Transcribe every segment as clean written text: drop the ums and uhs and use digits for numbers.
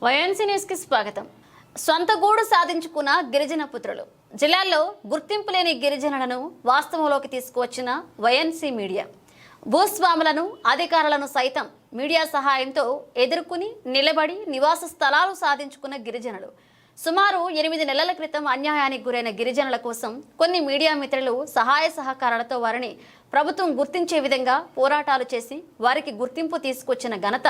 YNC news కి స్వాగతం. సొంత గూడు సాధించుకున్న గిరిజన పుత్రులు జిల్లాల్లో గుర్తింపు లేని గిరిజనులను వాస్తవంలోకి తీసుకువచ్చిన వైఎన్సీ మీడియా భూస్వాములను అధికారులను సైతం మీడియా సహాయంతో ఎదుర్కొని నిలబడి నివాస స్థలాలు సాధించుకున్న గిరిజనులు సుమారు 8 నెలల క్రితం అన్యాయానికి గురైన గిరిజనుల కోసం కొన్ని మీడియా మిత్రులు సహాయ సహకారాలతో వారిని ప్రభుత్వం గుర్తించే విధంగా పోరాటాలు చేసి వారికి గుర్తింపు తీసుకొచ్చిన ఘనత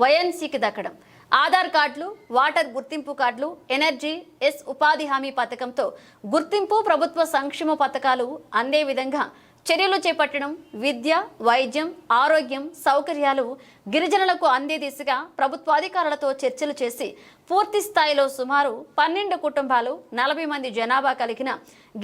వైఎన్సీకి దక్కడం. ఆధార్ కార్డులు, వాటర్ గుర్తింపు కార్డులు, ఎనర్జీ ఎస్ ఉపాధి హామీ పథకంతో గుర్తింపు, ప్రభుత్వ సంక్షేమ పథకాలు అందే విధంగా చర్యలు చేపట్టడం, విద్య, వైద్యం, ఆరోగ్యం సౌకర్యాలు గిరిజనులకు అందే దిశగా ప్రభుత్వ అధికారులతో చర్చలు చేసి పూర్తి స్థాయిలో సుమారు 12 కుటుంబాలు 40 మంది జనాభా కలిగిన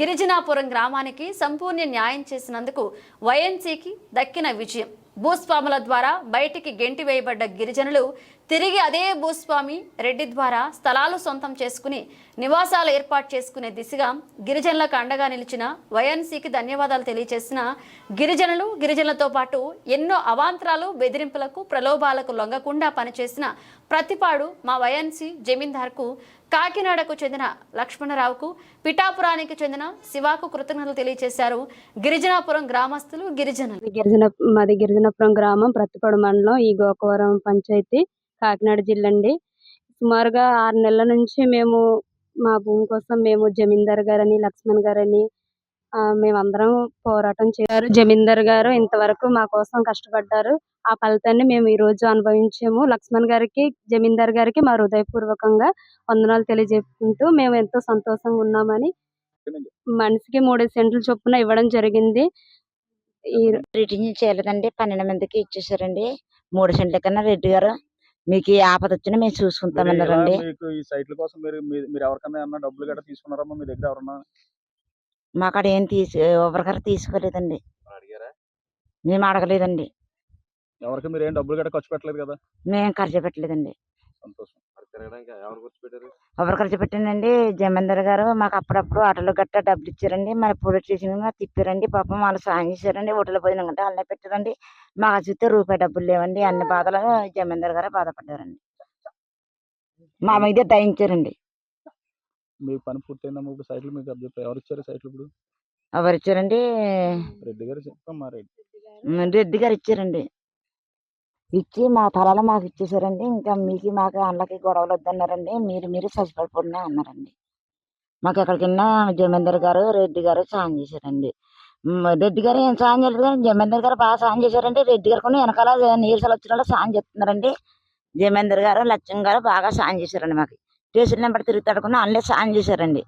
గిరిజనాపురం గ్రామానికి సంపూర్ణ న్యాయం చేసినందుకు వైఎన్సీకి దక్కిన విజయం. భూస్వాముల ద్వారా బయటికి గెంటివేయబడ్డ గిరిజనులు తిరిగి అదే భూస్వామి రెడ్డి ద్వారా స్థలాలు సొంతం చేసుకుని నివాసాలు ఏర్పాటు చేసుకునే దిశగా గిరిజనులకు అండగా నిలిచిన వైఎన్సీకి ధన్యవాదాలు తెలియజేసిన గిరిజనులతో పాటు ఎన్నో అవాంతరాలు, బెదిరింపులకు, ప్రలోభాలకు లొంగకుండా పనిచేసిన ప్రతిపాడు మా వైఎన్సీ జమీందార్కు, కాకినాడకు చెందిన లక్ష్మణరావుకు, పిఠాపురానికి చెందిన శివాకు కృతజ్ఞతలు తెలియజేశారు గిరిజనాపురం గ్రామస్తులు, గిరిజనులు. మాది గిరిజనాపురం గ్రామం, ప్రతిపాడు మండలం, ఈ గోకవరం పంచాయతీ, కాకినాడ జిల్లా అండి. సుమారుగా 6 నెలల నుంచి మేము మా భూమి కోసం మేము జమీందార్ గారని, లక్ష్మణ్ గారని మేమందరం పోరాటం చేశారు. జమీందార్ గారు ఇంతవరకు మా కోసం కష్టపడ్డారు. ఆ ఫలితాన్ని మేము ఈ రోజు అనుభవించాము. లక్ష్మణ్ గారికి, జమీందార్ గారికి మా హృదయపూర్వకంగా వందనాలు తెలియజేసుకుంటూ మేము ఎంతో సంతోషంగా ఉన్నామని. మనిషికి 3 సెంట్లు చొప్పున ఇవ్వడం జరిగింది. రిటర్న్ చేయలేదండి, 12 మందికి ఇచ్చేసారండి. 3 సెంట్ల కన్నా రెడ్డి గారు మీకు ఏ ఆపద వచ్చినా మేము చూసుకుంటామన్నారండి. ఈ సైట్ల కోసం మీరు ఎవరికన్నా ఏమన్నా డబ్బులు గట్రా తీసుకున్నారమ్మా? మీ దగ్గర ఎవరన్నా? మా కాడ ఏం ఎవరికైనా తీసుకోలేదండి, మేము అడగలేదండి. ఎవరికి మీరు ఏం డబ్బులు గట్రా ఖర్చు పెట్టలేదు కదా? మేము ఖర్చు పెట్టలేదండి. సంతోషం. ఎవరు ఖర్చు పెట్టండి? జమీందార్ గారు మాకు అప్పుడప్పుడు ఆటోలు గట్టా డబ్బులు ఇచ్చారండి. మన పోలీస్ స్టేషన్ తిప్పారండి. పాపం వాళ్ళు సాయం చేశారండి. హోటల్ భోజనం గంటే వాళ్ళనే పెట్టారండి. మాకు చూస్తే రూపాయి డబ్బులు లేవండి. అన్ని బాధలు జమీందార్ గారు బాధపడ్డారండి. మా మీద దయించారండి. మీ పని పూర్తయిందమ్మా? ఇప్పుడు సైట్లు మీకు ఎవరు ఇచ్చారు సైట్లు? ఇప్పుడు ఎవరు ఇచ్చారండి? రెడ్డి గారు చెప్పమ్మా. రెడ్డి గారు ఇచ్చారండి. ఇచ్చి మా తలాలు మాకు ఇచ్చేసారండి. ఇంకా మీకు మాకు వాళ్ళకి గొడవలు వద్దన్నారండి. మీరు సచిపడిపోయినా అన్నారండి. మాకు ఎక్కడికైనా జమీందార్ గారు, రెడ్డి గారు సాయం చేశారండి. రెడ్డి గారు ఏం సాయం చేయలేదు కానీ జమీందార్ గారు బాగా సాయం చేశారండి. రెడ్డి గారు కూడా వెనకాల నీరసలు వచ్చిన సాయం చేస్తున్నారండి. జమీందార్ గారు, లక్ష్మణ్ గారు బాగా సాయం చేశారండి. మాకు స్టేషన్ నెంబర్ తిరుగుతాడుకున్నా అన్నీ సాయం చేశారండి.